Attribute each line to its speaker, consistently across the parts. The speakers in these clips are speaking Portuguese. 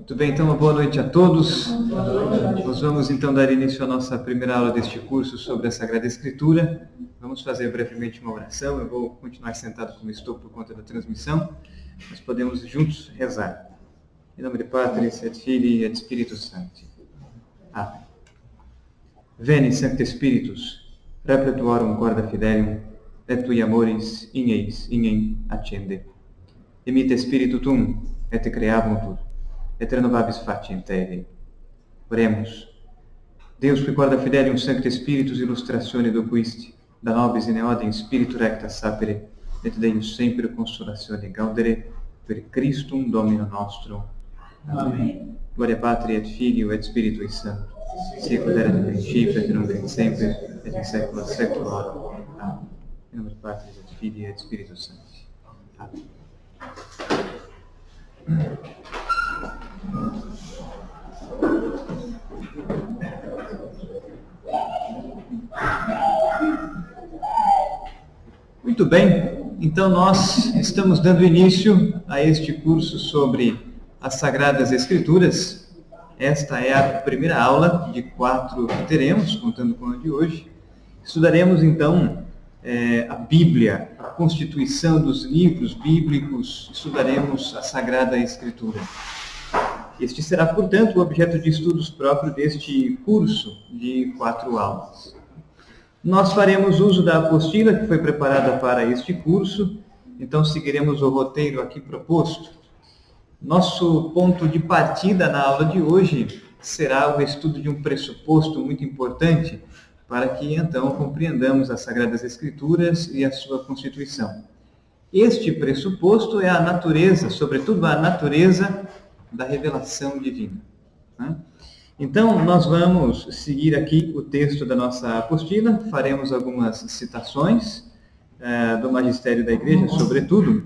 Speaker 1: Muito bem, então uma boa noite a todos. Nós vamos então dar início à nossa primeira aula deste curso sobre a Sagrada Escritura. Vamos fazer brevemente uma oração. Eu vou continuar sentado como estou por conta da transmissão. Nós podemos juntos rezar. Em nome de Patris et Filii et Spiritus Sancti. Amém. Veni, Sancte Spiritus, repletuorum corda fidelium, et tui amoris in eis accende. Emite Spiritu Tum, et creabunt, et renovabis faciam terrae. Oremos. Deus, qui corda fidelium Sancte Spiritus illustratione docuisti, da nobis in eodem spiritu recta sapere, et Deus sempre consolatione gaudere, per Christum Domino nostrum. Amen. Gloria Patri et Filio et Spiritui Sancto, sicut erat in principio et nunc et semper, et in saecula saeculorum. Amen. Em nome de Patri et Filii et Spiritus Sancti. Amém. Muito bem, então nós estamos dando início a este curso sobre as Sagradas Escrituras. Esta é a primeira aula de 4 que teremos, contando com a de hoje. Estudaremos então a Bíblia, a constituição dos livros bíblicos, estudaremos a Sagrada Escritura. Este será, portanto, o objeto de estudos próprio deste curso de 4 aulas. Nós faremos uso da apostila que foi preparada para este curso, então seguiremos o roteiro aqui proposto. Nosso ponto de partida na aula de hoje será o estudo de um pressuposto muito importante para que, então, compreendamos as Sagradas Escrituras e a sua constituição. Este pressuposto é a natureza, sobretudo a natureza da revelação divina. Então, nós vamos seguir aqui o texto da nossa apostila, faremos algumas citações do Magistério da Igreja, sobretudo,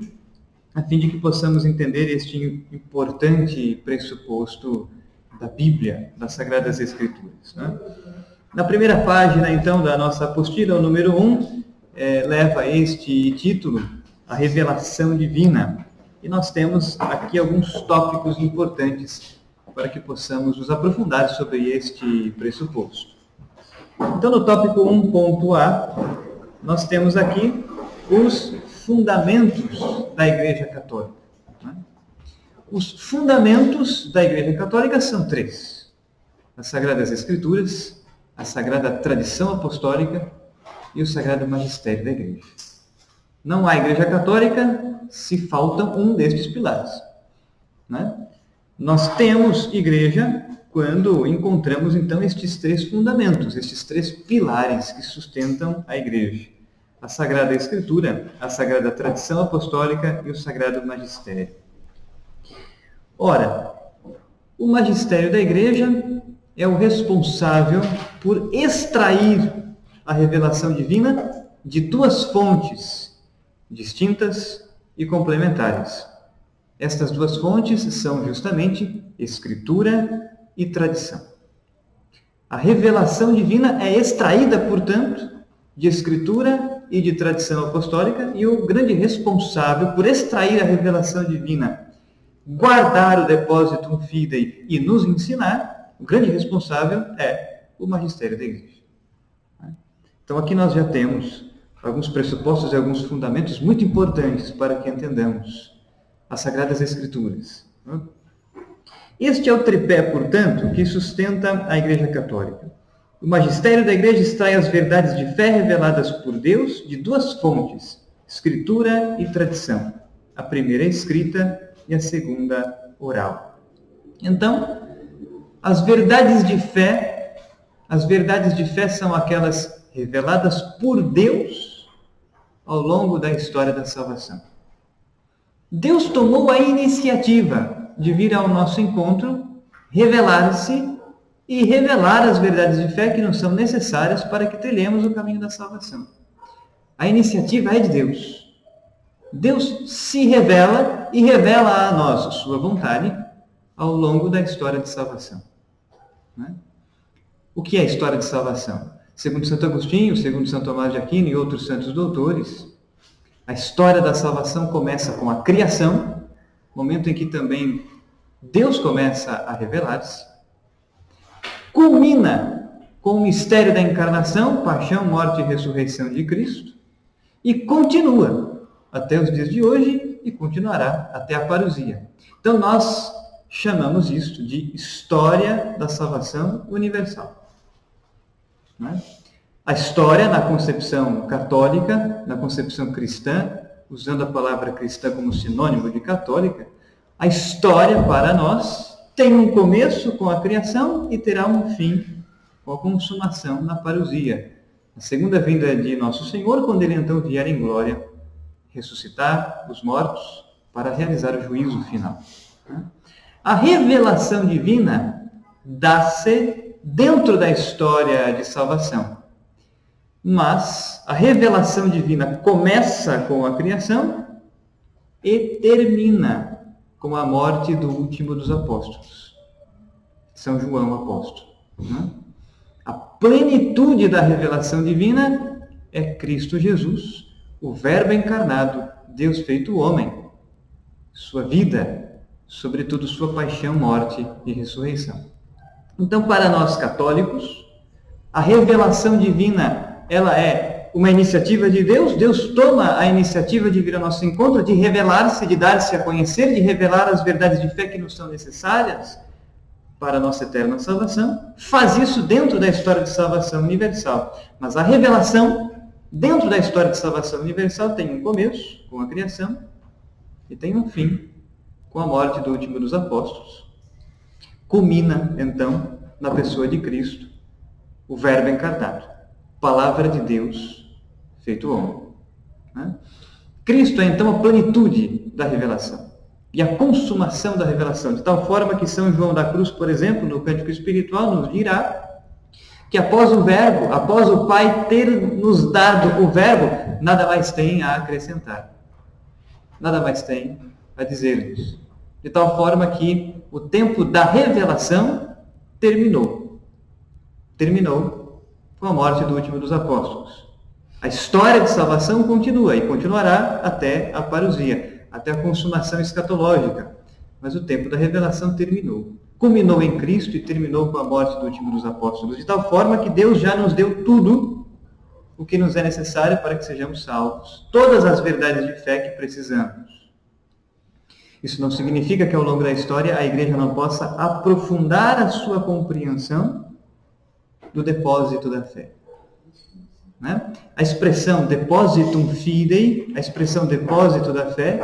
Speaker 1: a fim de que possamos entender este importante pressuposto da Bíblia, das Sagradas Escrituras. Na primeira página, então, da nossa apostila, o número 1, leva este título, a revelação divina. E nós temos aqui alguns tópicos importantes para que possamos nos aprofundar sobre este pressuposto. Então, no tópico 1.a, nós temos aqui os fundamentos da Igreja Católica. Os fundamentos da Igreja Católica são 3. As Sagradas Escrituras, a Sagrada Tradição Apostólica e o Sagrado Magistério da Igreja. Não há Igreja Católica se falta um destes pilares. Nós temos Igreja quando encontramos, então, estes 3 fundamentos, estes 3 pilares que sustentam a Igreja. A Sagrada Escritura, a Sagrada Tradição Apostólica e o Sagrado Magistério. Ora, o Magistério da Igreja é o responsável por extrair a revelação divina de 2 fontes distintas e complementares. Estas 2 fontes são justamente Escritura e tradição. A revelação divina é extraída, portanto, de Escritura e de tradição apostólica, e o grande responsável por extrair a revelação divina, guardar o depositum fidei e nos ensinar, o grande responsável é o Magistério da Igreja. Então aqui nós já temos alguns pressupostos e alguns fundamentos muito importantes para que entendamos as Sagradas Escrituras. Este é o tripé, portanto, que sustenta a Igreja Católica. O Magistério da Igreja extrai as verdades de fé reveladas por Deus de 2 fontes, Escritura e tradição. A primeira é escrita e a segunda oral. Então, as verdades de fé são aquelas reveladas por Deus ao longo da história da salvação. Deus tomou a iniciativa de vir ao nosso encontro, revelar-se e revelar as verdades de fé que nos são necessárias para que trilhemos o caminho da salvação. A iniciativa é de Deus. Deus se revela e revela a nós sua vontade ao longo da história de salvação. O que é a história de salvação? Segundo Santo Agostinho, segundo São Tomás de Aquino e outros santos doutores, a história da salvação começa com a criação, momento em que também Deus começa a revelar-se, culmina com o mistério da encarnação, paixão, morte e ressurreição de Cristo, e continua até os dias de hoje e continuará até a parousia. Então nós chamamos isto de história da salvação universal. A história, na concepção católica, na concepção cristã, usando a palavra cristã como sinônimo de católica, a história para nós tem um começo com a criação e terá um fim com a consumação na parousia. A segunda vinda de Nosso Senhor, quando Ele então vier em glória, ressuscitar os mortos para realizar o juízo final. A revelação divina dá-se dentro da história de salvação. Mas a revelação divina começa com a criação e termina com a morte do último dos apóstolos, São João apóstolo. A plenitude da revelação divina é Cristo Jesus, o Verbo encarnado, Deus feito homem, sua vida, sobretudo sua paixão, morte e ressurreição. Então, para nós católicos, a revelação divina ela é uma iniciativa de Deus. Deus toma a iniciativa de vir ao nosso encontro, de revelar-se, de dar-se a conhecer, de revelar as verdades de fé que nos são necessárias para a nossa eterna salvação. Faz isso dentro da história de salvação universal. Mas a revelação dentro da história de salvação universal tem um começo, com a criação, e tem um fim, com a morte do último dos apóstolos. Culmina, então, na pessoa de Cristo, o Verbo encarnado. Palavra de Deus feito homem. Cristo é então a plenitude da revelação e a consumação da revelação, de tal forma que São João da Cruz, por exemplo, no Cântico Espiritual, nos dirá que após o Verbo, após o Pai ter nos dado o Verbo, nada mais tem a acrescentar, nada mais tem a dizer-nos. De tal forma que o tempo da revelação terminou com a morte do último dos apóstolos. A história de salvação continua e continuará até a parousia, até a consumação escatológica. Mas o tempo da revelação terminou. Culminou em Cristo e terminou com a morte do último dos apóstolos, de tal forma que Deus já nos deu tudo o que nos é necessário para que sejamos salvos. Todas as verdades de fé que precisamos. Isso não significa que ao longo da história a Igreja não possa aprofundar a sua compreensão do depósito da fé. A expressão depositum fidei, a expressão depósito da fé,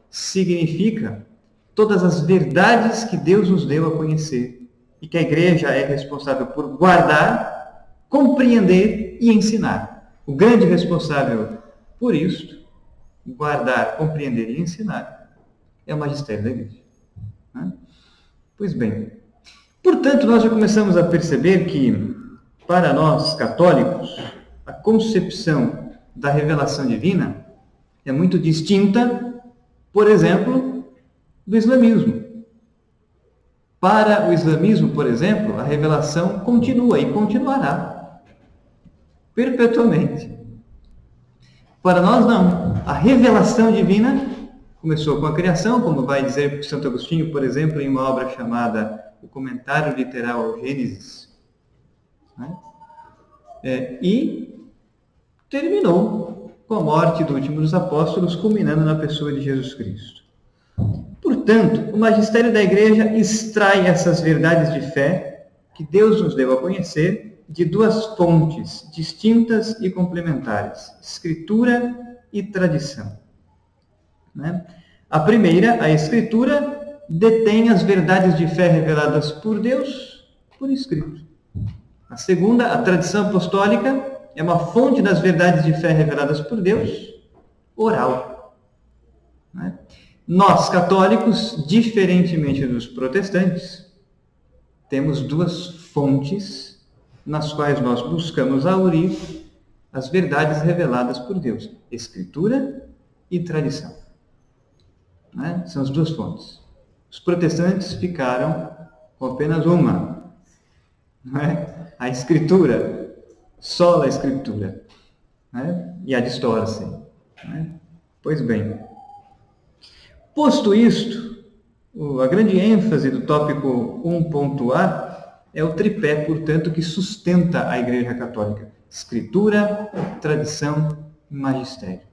Speaker 1: significa todas as verdades que Deus nos deu a conhecer e que a Igreja é responsável por guardar, compreender e ensinar. O grande responsável por isto, guardar, compreender e ensinar, é o magistério da Igreja. Pois bem, portanto, nós já começamos a perceber que para nós, católicos, a concepção da revelação divina é muito distinta, por exemplo, do islamismo. Para o islamismo, por exemplo, a revelação continua e continuará perpetuamente. Para nós, não. A revelação divina começou com a criação, como vai dizer Santo Agostinho, por exemplo, em uma obra chamada O Comentário Literal ao Gênesis. E terminou com a morte do último dos apóstolos, culminando na pessoa de Jesus Cristo. Portanto, o magistério da Igreja extrai essas verdades de fé que Deus nos deu a conhecer de duas fontes distintas e complementares: Escritura e tradição. A primeira, a Escritura, detém as verdades de fé reveladas por Deus por escrito. A segunda, a tradição apostólica, é uma fonte das verdades de fé reveladas por Deus, oral. Nós, católicos, diferentemente dos protestantes, temos duas fontes nas quais nós buscamos aurir as verdades reveladas por Deus: Escritura e tradição. São as duas fontes. Os protestantes ficaram com apenas uma. A Escritura, só a Escritura, e a distorcem. Pois bem, posto isto, A grande ênfase do tópico 1.A é o tripé, portanto, que sustenta a Igreja Católica: Escritura, tradição e magistério.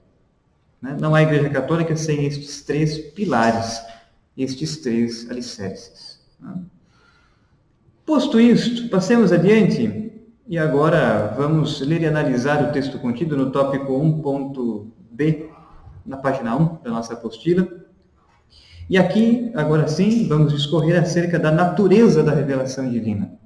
Speaker 1: Não há Igreja Católica sem estes três pilares, estes três alicerces. Posto isto, passemos adiante e agora vamos ler e analisar o texto contido no tópico 1.B, na página 1 da nossa apostila. E aqui, agora sim, vamos discorrer acerca da natureza da revelação divina.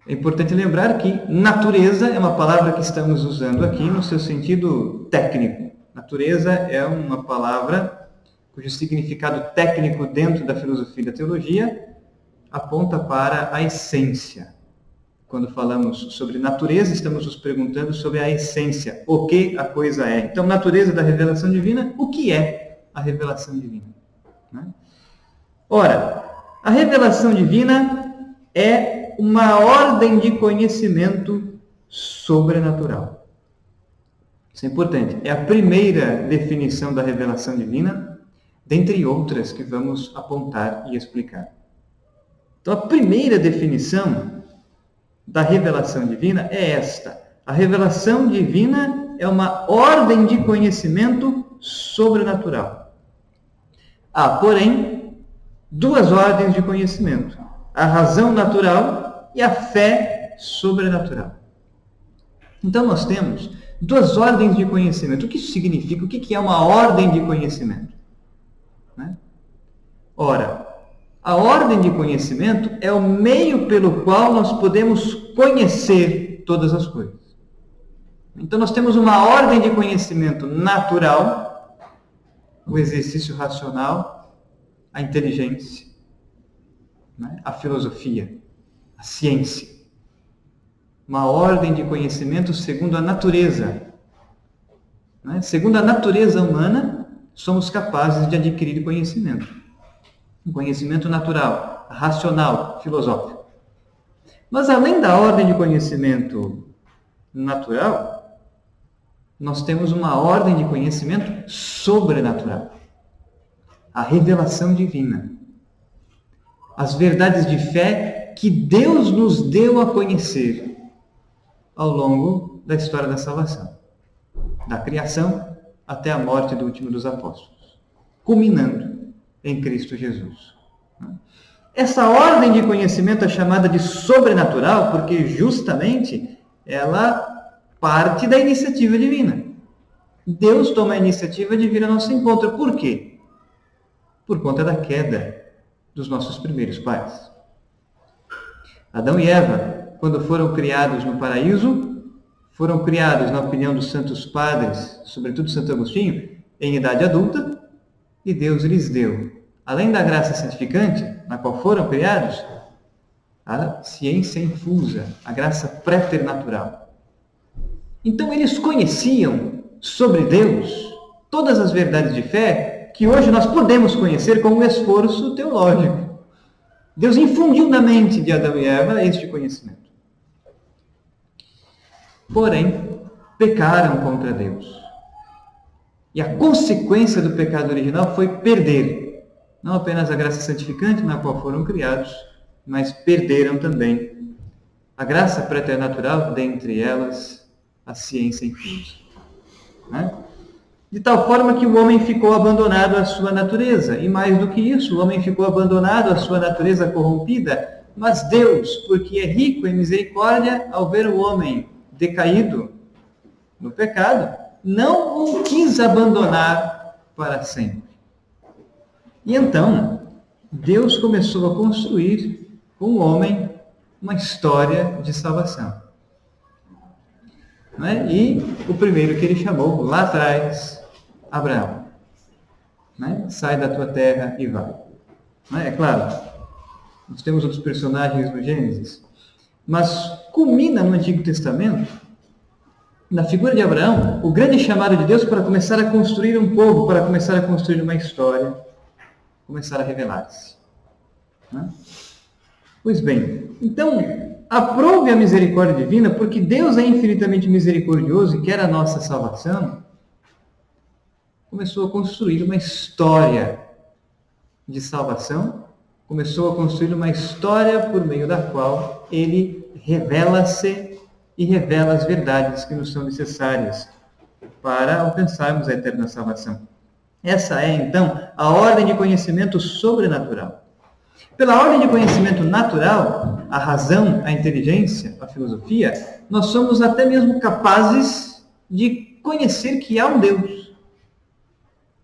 Speaker 1: É importante lembrar que natureza é uma palavra que estamos usando aqui no seu sentido técnico. Natureza é uma palavra cujo significado técnico dentro da filosofia e da teologia aponta para a essência. Quando falamos sobre natureza, estamos nos perguntando sobre a essência, o que a coisa é. Então, natureza da revelação divina, o que é a revelação divina? Ora, a revelação divina é uma ordem de conhecimento sobrenatural. Isso é importante. É a primeira definição da revelação divina, dentre outras que vamos apontar e explicar. Então, a primeira definição da revelação divina é esta: a revelação divina é uma ordem de conhecimento sobrenatural. Há, porém, duas ordens de conhecimento: a razão natural e a fé sobrenatural. Então, nós temos duas ordens de conhecimento. O que isso significa? O que é uma ordem de conhecimento? Ora, a ordem de conhecimento é o meio pelo qual nós podemos conhecer todas as coisas. Então, nós temos uma ordem de conhecimento natural, o exercício racional, a inteligência, a filosofia, a ciência. Uma ordem de conhecimento segundo a natureza. Segundo a natureza humana, somos capazes de adquirir conhecimento. Um conhecimento natural, racional, filosófico. Mas além da ordem de conhecimento natural, nós temos uma ordem de conhecimento sobrenatural. A revelação divina. As verdades de fé que Deus nos deu a conhecer ao longo da história da salvação. Da criação até a morte do último dos apóstolos. Culminando em Cristo Jesus. Essa ordem de conhecimento é chamada de sobrenatural porque justamente ela parte da iniciativa divina. Deus toma a iniciativa de vir ao nosso encontro. Por quê? Por conta da queda dos nossos primeiros pais. Adão e Eva, quando foram criados no paraíso, foram criados, na opinião dos santos padres, sobretudo Santo Agostinho, em idade adulta, e Deus lhes deu, além da graça santificante, na qual foram criados, a ciência infusa, a graça préternatural. Então, eles conheciam sobre Deus todas as verdades de fé que hoje nós podemos conhecer com um esforço teológico. Deus infundiu na mente de Adão e Eva este conhecimento. Porém, pecaram contra Deus. E a consequência do pecado original foi perder, não apenas a graça santificante na qual foram criados, mas perderam também a graça préternatural, dentre elas a ciência infusa. De tal forma que o homem ficou abandonado à sua natureza. E mais do que isso, o homem ficou abandonado à sua natureza corrompida. Mas Deus, porque é rico em misericórdia, ao ver o homem decaído no pecado, não o quis abandonar para sempre. E então, Deus começou a construir com o homem uma história de salvação. E o primeiro que ele chamou lá atrás, Abraão. Sai da tua terra e vai. É claro, nós temos outros personagens no Gênesis, mas culmina no Antigo Testamento, na figura de Abraão, o grande chamado de Deus para começar a construir um povo, para começar a construir uma história, começar a revelar-se. Pois bem, então, aprove a misericórdia divina, porque Deus é infinitamente misericordioso e quer a nossa salvação, começou a construir uma história de salvação, começou a construir uma história por meio da qual ele revela-se e revela as verdades que nos são necessárias para alcançarmos a eterna salvação. Essa é, então, a ordem de conhecimento sobrenatural. Pela ordem de conhecimento natural, a razão, a inteligência, a filosofia, nós somos até mesmo capazes de conhecer que há um Deus.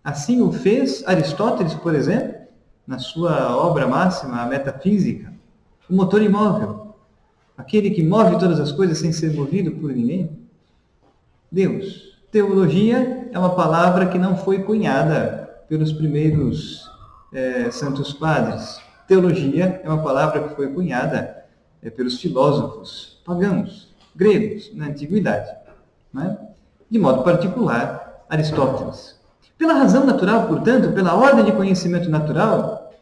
Speaker 1: Assim o fez Aristóteles, por exemplo, na sua obra máxima, a Metafísica, o motor imóvel, aquele que move todas as coisas sem ser movido por ninguém. Deus. Teologia é uma palavra que não foi cunhada pelos primeiros santos padres. Teologia é uma palavra que foi cunhada pelos filósofos pagãos, gregos, na antiguidade. Né? De modo particular, Aristóteles. Pela razão natural, portanto, pela ordem de conhecimento natural,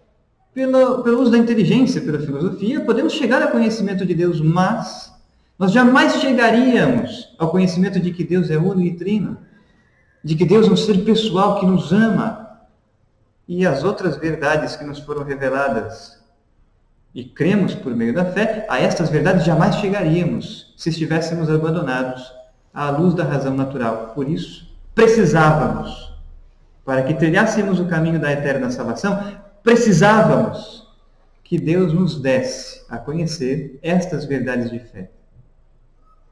Speaker 1: pelo uso da inteligência, pela filosofia, podemos chegar ao conhecimento de Deus, mas nós jamais chegaríamos ao conhecimento de que Deus é uno e trino, de que Deus é um ser pessoal que nos ama, e as outras verdades que nos foram reveladas e cremos por meio da fé, a estas verdades jamais chegaríamos se estivéssemos abandonados à luz da razão natural. Por isso, precisávamos, para que trilhássemos o caminho da eterna salvação, precisávamos que Deus nos desse a conhecer estas verdades de fé.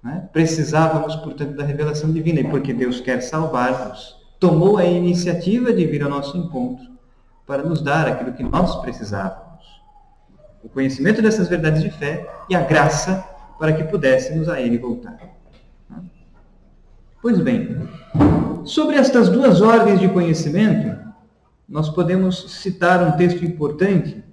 Speaker 1: Né? Precisávamos, portanto, da revelação divina, e porque Deus quer salvar-nos, tomou a iniciativa de vir ao nosso encontro para nos dar aquilo que nós precisávamos. O conhecimento dessas verdades de fé e a graça para que pudéssemos a Ele voltar. Pois bem, sobre estas duas ordens de conhecimento, nós podemos citar um texto importante,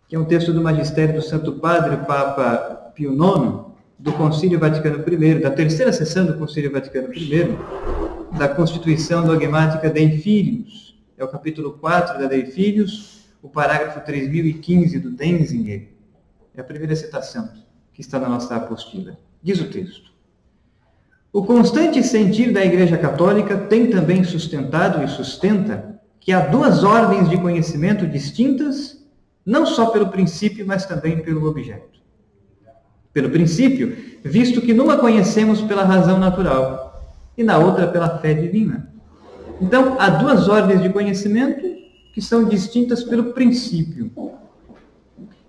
Speaker 1: que é um texto do Magistério do Santo Padre, o Papa Pio IX, do Concílio Vaticano I, da terceira sessão do Concílio Vaticano I, da Constituição Dogmática Dei Filius. É o capítulo 4 da Dei Filius, o parágrafo 3015 do Denzinger. É a primeira citação que está na nossa apostila. Diz o texto: o constante sentir da Igreja Católica tem também sustentado e sustenta que há duas ordens de conhecimento distintas, não só pelo princípio, mas também pelo objeto. Pelo princípio, visto que numa conhecemos pela razão natural e na outra pela fé divina. Então, há duas ordens de conhecimento que são distintas pelo princípio.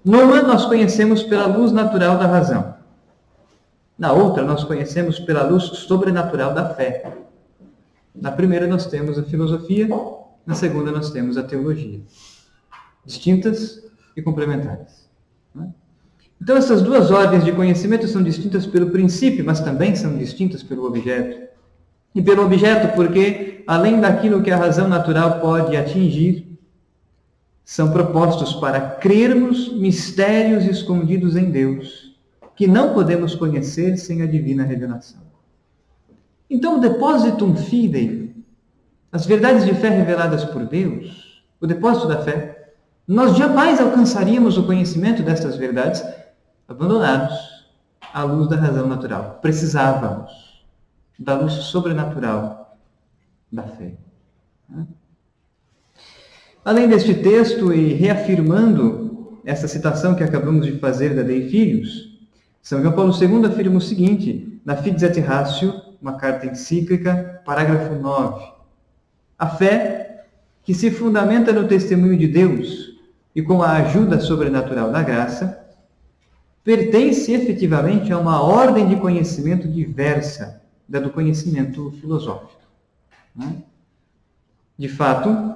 Speaker 1: Numa, nós conhecemos pela luz natural da razão. Na outra, nós conhecemos pela luz sobrenatural da fé. Na primeira, nós temos a filosofia. Na segunda, nós temos a teologia. Distintas e complementares. Então, essas duas ordens de conhecimento são distintas pelo princípio, mas também são distintas pelo objeto. E pelo objeto porque, além daquilo que a razão natural pode atingir, são propostos para crermos mistérios escondidos em Deus, que não podemos conhecer sem a divina revelação. Então, o depositum fidei, as verdades de fé reveladas por Deus, o depósito da fé, nós jamais alcançaríamos o conhecimento destas verdades abandonados à luz da razão natural. Precisávamos da luz sobrenatural da fé. Além deste texto, e reafirmando essa citação que acabamos de fazer da Dei Filius, São João Paulo II afirma o seguinte, na Fides et Ratio, uma carta encíclica, parágrafo 9. A fé, que se fundamenta no testemunho de Deus e com a ajuda sobrenatural da graça, pertence efetivamente a uma ordem de conhecimento diversa da do conhecimento filosófico. De fato,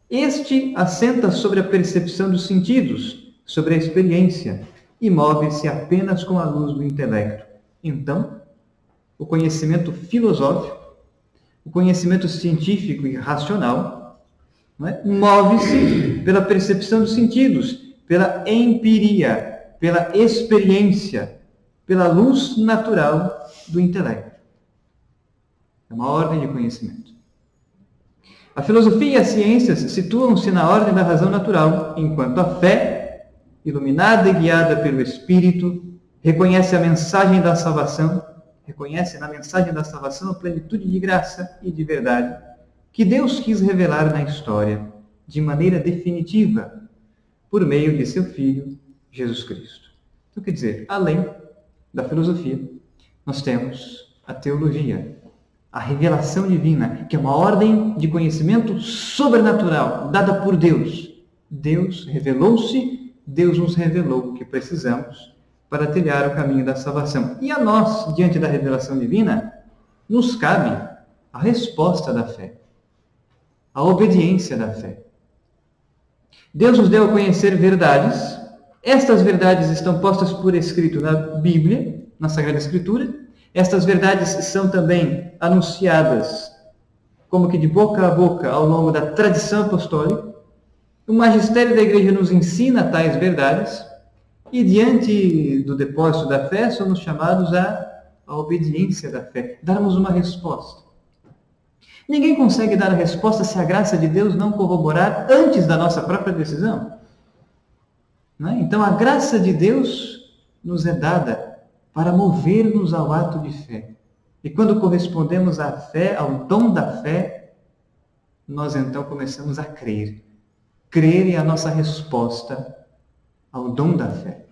Speaker 1: este assenta sobre a percepção dos sentidos, sobre a experiência, e move-se apenas com a luz do intelecto. Então, o conhecimento filosófico, o conhecimento científico e racional, move-se pela percepção dos sentidos, pela empiria, pela experiência, pela luz natural do intelecto. É uma ordem de conhecimento. A filosofia e as ciências situam-se na ordem da razão natural, enquanto a fé, iluminada e guiada pelo Espírito, reconhece a mensagem da salvação, reconhece na mensagem da salvação a plenitude de graça e de verdade que Deus quis revelar na história de maneira definitiva, por meio de seu Filho, Jesus Cristo. Então, quer dizer, além da filosofia, nós temos a teologia, a revelação divina, que é uma ordem de conhecimento sobrenatural, dada por Deus. Deus revelou-se, Deus nos revelou o que precisamos para trilhar o caminho da salvação. E a nós, diante da revelação divina, nos cabe a resposta da fé, a obediência da fé. Deus nos deu a conhecer verdades. Estas verdades estão postas por escrito na Bíblia, na Sagrada Escritura. Estas verdades são também anunciadas como que de boca a boca ao longo da tradição apostólica. O magistério da Igreja nos ensina tais verdades e, diante do depósito da fé, somos chamados à obediência da fé, darmos uma resposta. Ninguém consegue dar a resposta se a graça de Deus não corroborar antes da nossa própria decisão. Não é? Então, a graça de Deus nos é dada para mover-nos ao ato de fé. E quando correspondemos à fé, ao dom da fé, nós então começamos a crer. Crer é a nossa resposta ao dom da fé.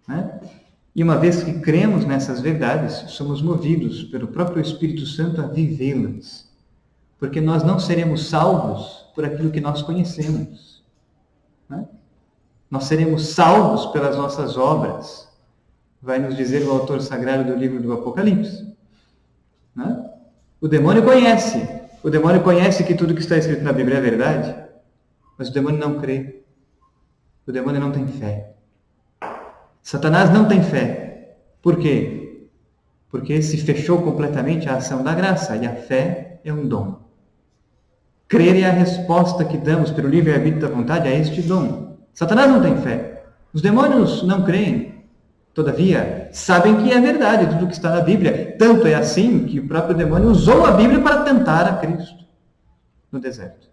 Speaker 1: Né? E uma vez que cremos nessas verdades, somos movidos pelo próprio Espírito Santo a vivê-las. Porque nós não seremos salvos por aquilo que nós conhecemos. Né? Nós seremos salvos pelas nossas obras. Vai nos dizer o autor sagrado do livro do Apocalipse. Né? O demônio conhece que tudo que está escrito na Bíblia é verdade, mas o demônio não crê. O demônio não tem fé. Satanás não tem fé. Por quê? Porque se fechou completamente à ação da graça, e a fé é um dom. Crer é a resposta que damos pelo livre-arbítrio da vontade a este dom. Satanás não tem fé. Os demônios não creem. Todavia, sabem que é verdade tudo o que está na Bíblia. Tanto é assim que o próprio demônio usou a Bíblia para tentar a Cristo no deserto.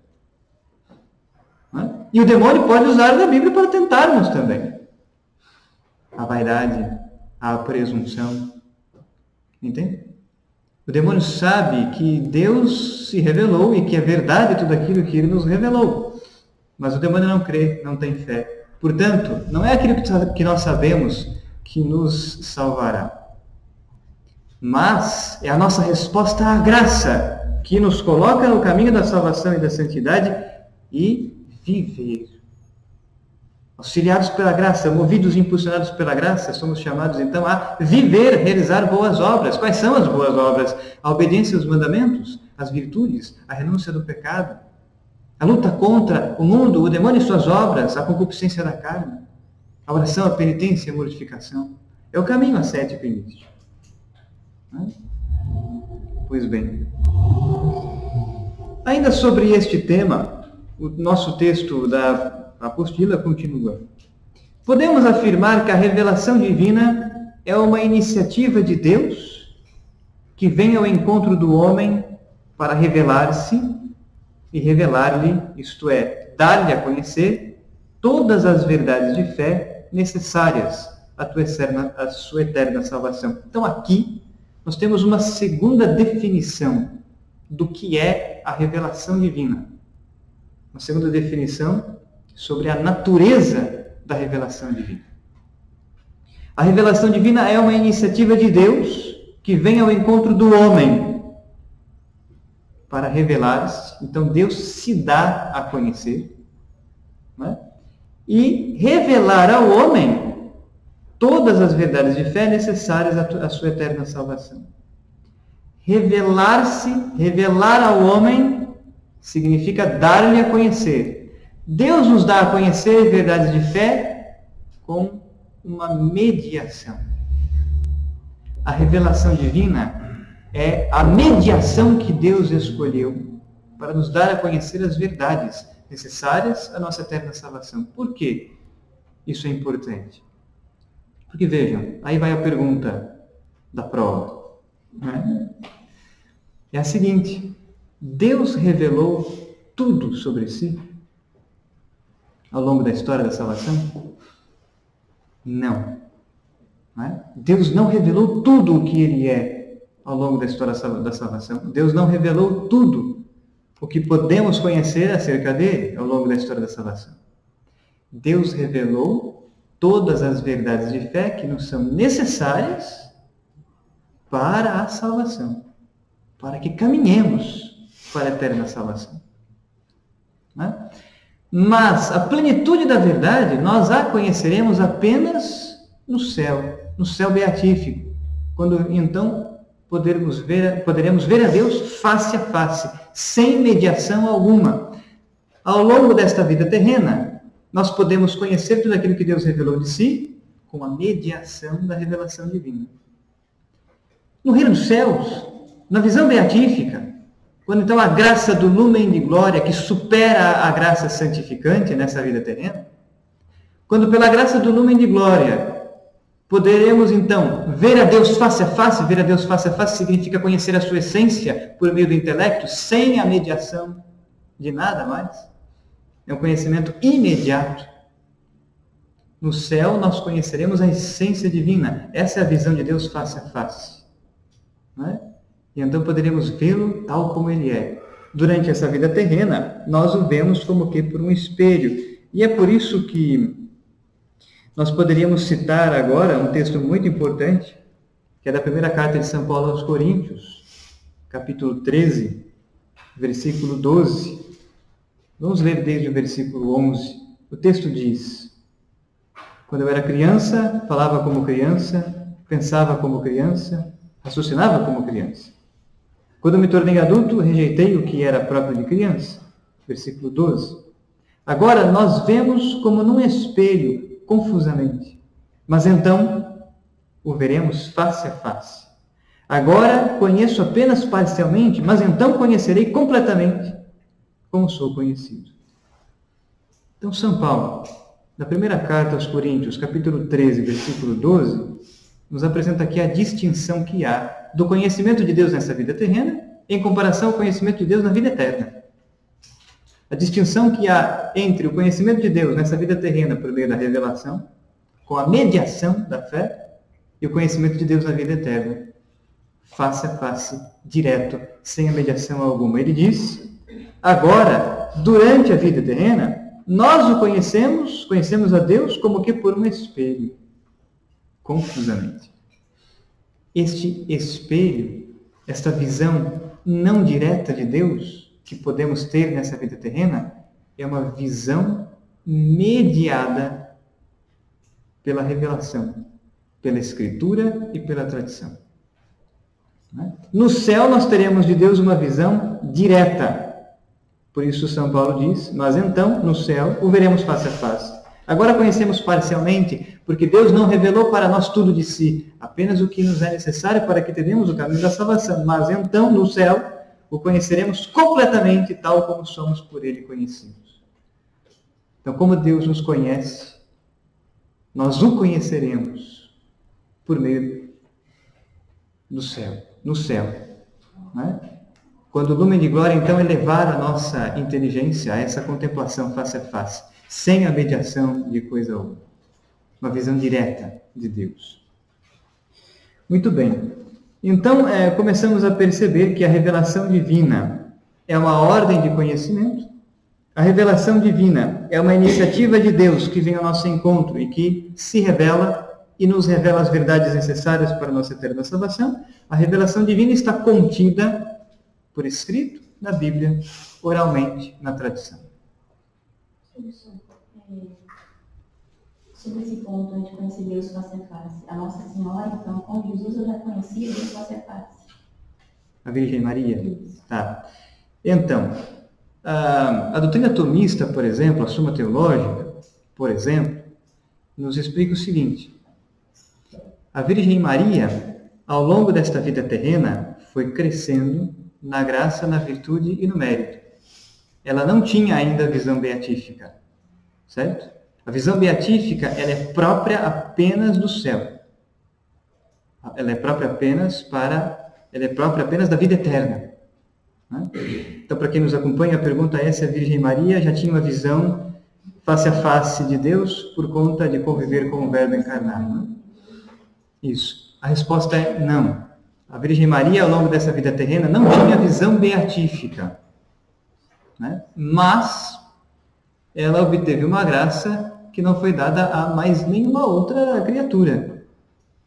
Speaker 1: E o demônio pode usar a Bíblia para tentar-nos também. A vaidade, a presunção. Entende? O demônio sabe que Deus se revelou e que é verdade tudo aquilo que Ele nos revelou. Mas o demônio não crê, não tem fé. Portanto, não é aquilo que nós sabemos que nos salvará. Mas é a nossa resposta à graça que nos coloca no caminho da salvação e da santidade e viver. Auxiliados pela graça, movidos e impulsionados pela graça, somos chamados então a viver, realizar boas obras. Quais são as boas obras? A obediência aos mandamentos, as virtudes, a renúncia do pecado, a luta contra o mundo, o demônio e suas obras, a concupiscência da carne, a oração, a penitência e a mortificação. É o caminho ascético e místico. Pois bem, ainda sobre este tema, o nosso texto da a apostila continua. Podemos afirmar que a revelação divina é uma iniciativa de Deus que vem ao encontro do homem para revelar-se e revelar-lhe, isto é, dar-lhe a conhecer todas as verdades de fé necessárias à sua eterna salvação. Então aqui nós temos uma segunda definição do que é a revelação divina. Uma segunda definição sobre a natureza da revelação divina. A revelação divina é uma iniciativa de Deus que vem ao encontro do homem para revelar-se. Então Deus se dá a conhecer, né? E revelar ao homem todas as verdades de fé necessárias à sua eterna salvação. Revelar-se, revelar ao homem, significa dar-lhe a conhecer. Deus nos dá a conhecer verdades de fé com uma mediação. A revelação divina é a mediação que Deus escolheu para nos dar a conhecer as verdades necessárias à nossa eterna salvação. Por que isso é importante? Porque vejam, aí vai a pergunta da prova. Né? É a seguinte: Deus revelou tudo sobre si ao longo da história da salvação? Não. Deus não revelou tudo o que Ele é ao longo da história da salvação. Deus não revelou tudo o que podemos conhecer acerca dele ao longo da história da salvação. Deus revelou todas as verdades de fé que nos são necessárias para a salvação, para que caminhemos para a eterna salvação. Né? Mas a plenitude da verdade nós a conheceremos apenas no céu beatífico, quando então poderemos ver a Deus face a face, sem mediação alguma. Ao longo desta vida terrena, nós podemos conhecer tudo aquilo que Deus revelou de si com a mediação da revelação divina. No reino dos céus, na visão beatífica, quando então a graça do lumen de glória, que supera a graça santificante nessa vida terrena, quando pela graça do lumen de glória poderemos então ver a Deus face a face. Ver a Deus face a face significa conhecer a sua essência por meio do intelecto, sem a mediação de nada mais. É um conhecimento imediato. No céu nós conheceremos a essência divina. Essa é a visão de Deus face a face. Não é? E então poderemos vê-lo tal como ele é. Durante essa vida terrena, nós o vemos como que por um espelho. E é por isso que nós poderíamos citar agora um texto muito importante, que é da primeira carta de São Paulo aos Coríntios, capítulo 13, versículo 12. Vamos ler desde o versículo 11. O texto diz: quando eu era criança, falava como criança, pensava como criança, raciocinava como criança. Quando me tornei adulto, rejeitei o que era próprio de criança. Versículo 12. Agora nós vemos como num espelho, confusamente, mas então o veremos face a face. Agora conheço apenas parcialmente, mas então conhecerei completamente, como sou conhecido. Então São Paulo, na primeira carta aos Coríntios, capítulo 13, versículo 12, nos apresenta aqui a distinção que há do conhecimento de Deus nessa vida terrena em comparação ao conhecimento de Deus na vida eterna. A distinção que há entre o conhecimento de Deus nessa vida terrena por meio da revelação, com a mediação da fé, e o conhecimento de Deus na vida eterna, face a face, direto, sem a mediação alguma. Ele diz: agora, durante a vida terrena, nós o conhecemos a Deus como que por um espelho, confusamente. Este espelho, esta visão não direta de Deus que podemos ter nessa vida terrena, é uma visão mediada pela revelação, pela Escritura e pela tradição. No céu nós teremos de Deus uma visão direta. Por isso São Paulo diz: mas então, no céu, o veremos face a face. Agora conhecemos parcialmente, porque Deus não revelou para nós tudo de si, apenas o que nos é necessário para que tenhamos o caminho da salvação. Mas então, no céu, o conheceremos completamente, tal como somos por Ele conhecidos. Então, como Deus nos conhece, nós o conheceremos por meio do céu, no céu. Né? Quando o lumen de glória, então, elevar a nossa inteligência a essa contemplação face a face, sem a mediação de coisa alguma. Uma visão direta de Deus. Muito bem. Então, começamos a perceber que a revelação divina é uma ordem de conhecimento. A revelação divina é uma iniciativa de Deus que vem ao nosso encontro e que se revela e nos revela as verdades necessárias para a nossa eterna salvação. A revelação divina está contida por escrito na Bíblia, oralmente na tradição.
Speaker 2: Sobre esse ponto de conhecer Deus face a face, a Nossa Senhora, então, com Jesus eu já conhecia Deus face a face.
Speaker 1: A Virgem Maria? Isso. Tá. Então, a doutrina tomista, por exemplo, a Suma Teológica, por exemplo, nos explica o seguinte: a Virgem Maria, ao longo desta vida terrena, foi crescendo na graça, na virtude e no mérito. Ela não tinha ainda a visão beatífica, certo? A visão beatífica, ela é própria apenas do céu. Ela é própria apenas da vida eterna. Né? Então, para quem nos acompanha, a pergunta é se a Virgem Maria já tinha uma visão face a face de Deus por conta de conviver com o Verbo encarnado. Né? Isso. A resposta é não. A Virgem Maria, ao longo dessa vida terrena, não tinha visão beatífica. né? Mas ela obteve uma graça que não foi dada a mais nenhuma outra criatura.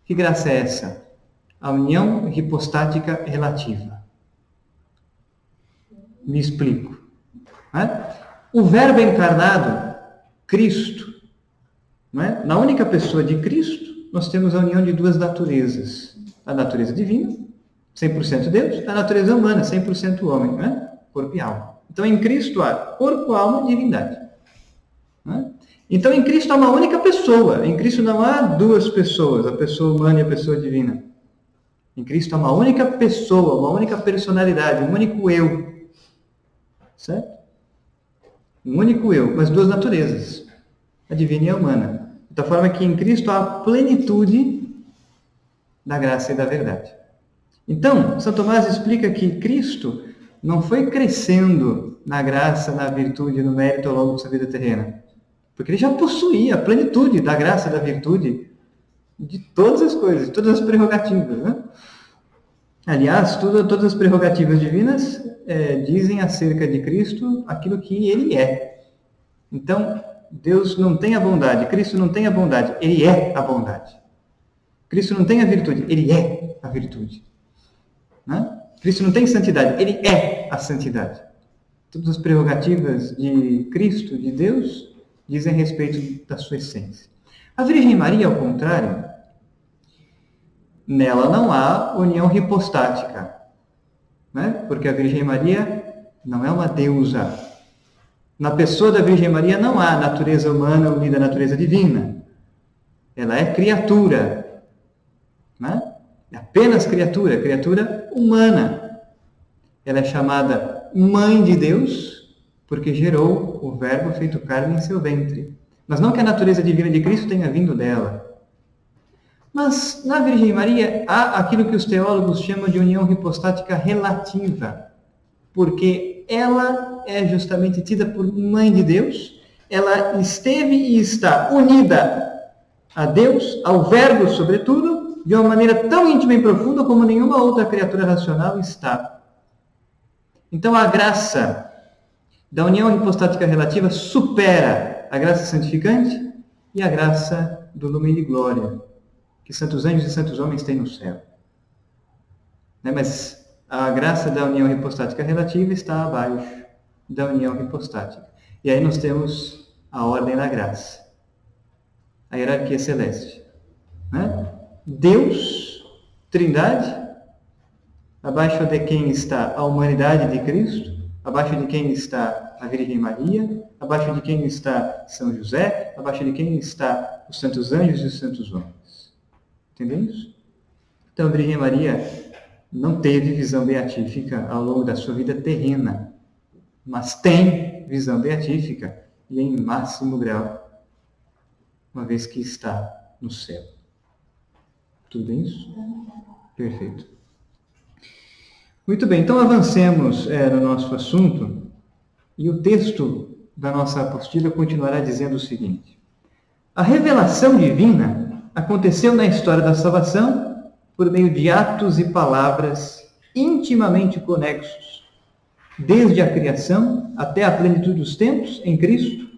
Speaker 1: Que graça é essa? A união hipostática relativa. Me explico. Né? O Verbo encarnado, Cristo, né? Na única pessoa de Cristo, nós temos a união de duas naturezas. A natureza divina, 100% Deus, a natureza humana, 100% homem, né? Corpo e alma. Então, em Cristo há corpo, alma e divindade. Né? Então, em Cristo há uma única pessoa. Em Cristo não há duas pessoas, a pessoa humana e a pessoa divina. Em Cristo há uma única pessoa, uma única personalidade, um único eu. Certo? Um único eu, mas duas naturezas, a divina e a humana. De tal forma que em Cristo há a plenitude da graça e da verdade. Então, São Tomás explica que Cristo não foi crescendo na graça, na virtude, no mérito ao longo de sua vida terrena. Porque ele já possuía a plenitude da graça, da virtude, de todas as coisas, de todas as prerrogativas. Né? Aliás, todas as prerrogativas divinas dizem acerca de Cristo aquilo que ele é. Então, Deus não tem a bondade, Cristo não tem a bondade, ele é a bondade. Cristo não tem a virtude, ele é a virtude. Né? Cristo não tem santidade, ele é a santidade. Todas as prerrogativas de Cristo, de Deus, dizem a respeito da sua essência. A Virgem Maria, ao contrário, nela não há união hipostática, né? Porque a Virgem Maria não é uma deusa. Na pessoa da Virgem Maria não há natureza humana unida à natureza divina. Ela é criatura, né? É apenas criatura, criatura humana. Ela é chamada Mãe de Deus, porque gerou o Verbo feito carne em seu ventre. Mas não que a natureza divina de Cristo tenha vindo dela. Mas na Virgem Maria há aquilo que os teólogos chamam de união hipostática relativa, porque ela é justamente tida por Mãe de Deus, ela esteve e está unida a Deus, ao Verbo sobretudo, de uma maneira tão íntima e profunda como nenhuma outra criatura racional está. Então a graça da união hipostática relativa supera a graça santificante e a graça do lume de glória que santos anjos e santos homens têm no céu. Né? Mas a graça da união hipostática relativa está abaixo da união hipostática. E aí nós temos a ordem da graça, a hierarquia celeste. Né? Deus, Trindade, abaixo de quem está a humanidade de Cristo, abaixo de quem está a Virgem Maria, abaixo de quem está São José, abaixo de quem está os santos anjos e os santos homens. Entendemos? Então, a Virgem Maria não teve visão beatífica ao longo da sua vida terrena, mas tem visão beatífica e em máximo grau, uma vez que está no céu. Tudo bem isso? Perfeito. Muito bem, então avancemos no nosso assunto e o texto da nossa apostila continuará dizendo o seguinte: a revelação divina aconteceu na história da salvação por meio de atos e palavras intimamente conexos, desde a criação até a plenitude dos tempos em Cristo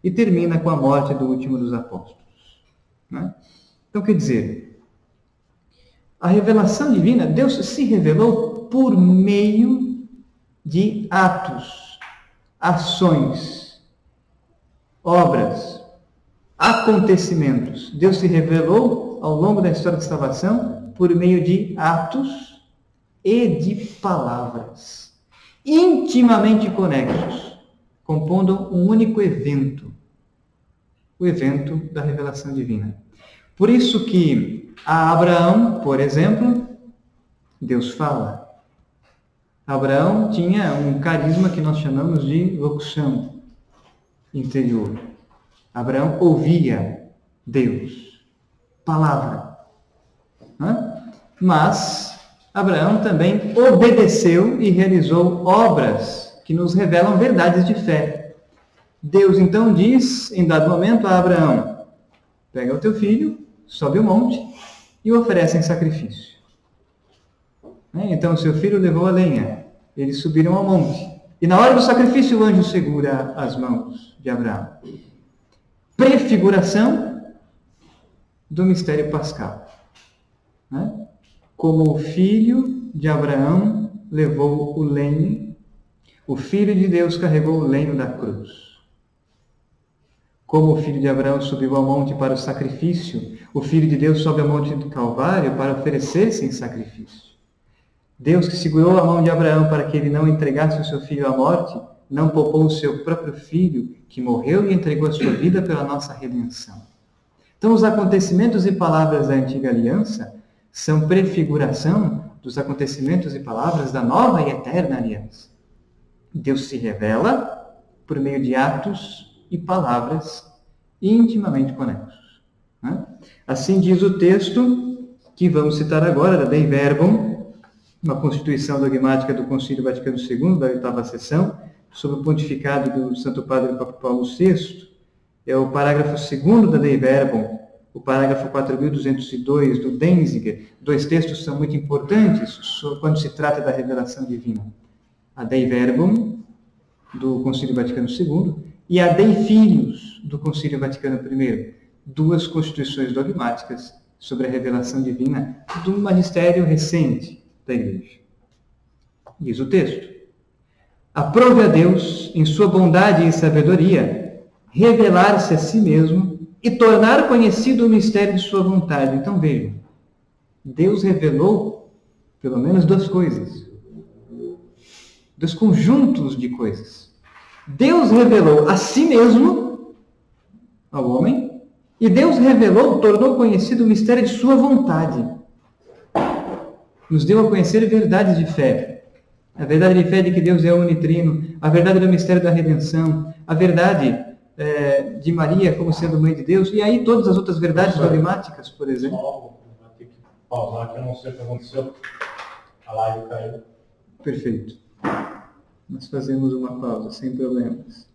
Speaker 1: e termina com a morte do último dos apóstolos. Né? Então, quer dizer, a revelação divina, Deus se revelou por meio de atos, ações, obras, acontecimentos. Deus se revelou ao longo da história da salvação por meio de atos e de palavras intimamente conexos, compondo um único evento, o evento da revelação divina. Por isso que a Abraão, por exemplo, Deus fala. Abraão tinha um carisma que nós chamamos de locução interior. Abraão ouvia Deus, palavra. Mas Abraão também obedeceu e realizou obras que nos revelam verdades de fé. Deus então diz, em dado momento, a Abraão: pega o teu filho, sobe o monte e o oferece em sacrifício. Então o seu filho levou a lenha, eles subiram ao monte. E na hora do sacrifício, o anjo segura as mãos de Abraão. Prefiguração do mistério pascal. Né? Como o filho de Abraão levou o lenho, o filho de Deus carregou o lenho da cruz. Como o filho de Abraão subiu ao monte para o sacrifício, o filho de Deus sobe ao monte do Calvário para oferecer-se em sacrifício. Deus, que segurou a mão de Abraão para que ele não entregasse o seu filho à morte, não poupou o seu próprio filho, que morreu e entregou a sua vida pela nossa redenção. Então, os acontecimentos e palavras da antiga aliança são prefiguração dos acontecimentos e palavras da nova e eterna aliança. Deus se revela por meio de atos e palavras intimamente conexos. Né? Assim diz o texto que vamos citar agora, da Dei Verbum, uma constituição dogmática do Concílio Vaticano II, da 8ª sessão, sob o pontificado do Santo Padre Papa Paulo VI. É o parágrafo 2º da Dei Verbum, o parágrafo 4202 do Denzinger. Dois textos são muito importantes quando se trata da revelação divina. A Dei Verbum, do Concílio Vaticano II, e a Dei Filius, do Concílio Vaticano I. Duas constituições dogmáticas sobre a revelação divina do magistério recente da Igreja. Diz o texto: aprove a Deus, em sua bondade e sabedoria, revelar-se a si mesmo e tornar conhecido o mistério de sua vontade. Então vejam, Deus revelou pelo menos duas coisas, dois conjuntos de coisas. Deus revelou a si mesmo, ao homem, e Deus revelou, tornou conhecido o mistério de sua vontade. Nos deu a conhecer verdades de fé. A verdade de fé de que Deus é unitrino, a verdade do mistério da redenção, a verdade de Maria como sendo mãe de Deus, e aí todas as outras verdades dogmáticas, por exemplo.
Speaker 3: Vai ter que pausar aqui, eu não sei o que aconteceu. A live caiu.
Speaker 1: Perfeito. Nós fazemos uma pausa, sem problemas.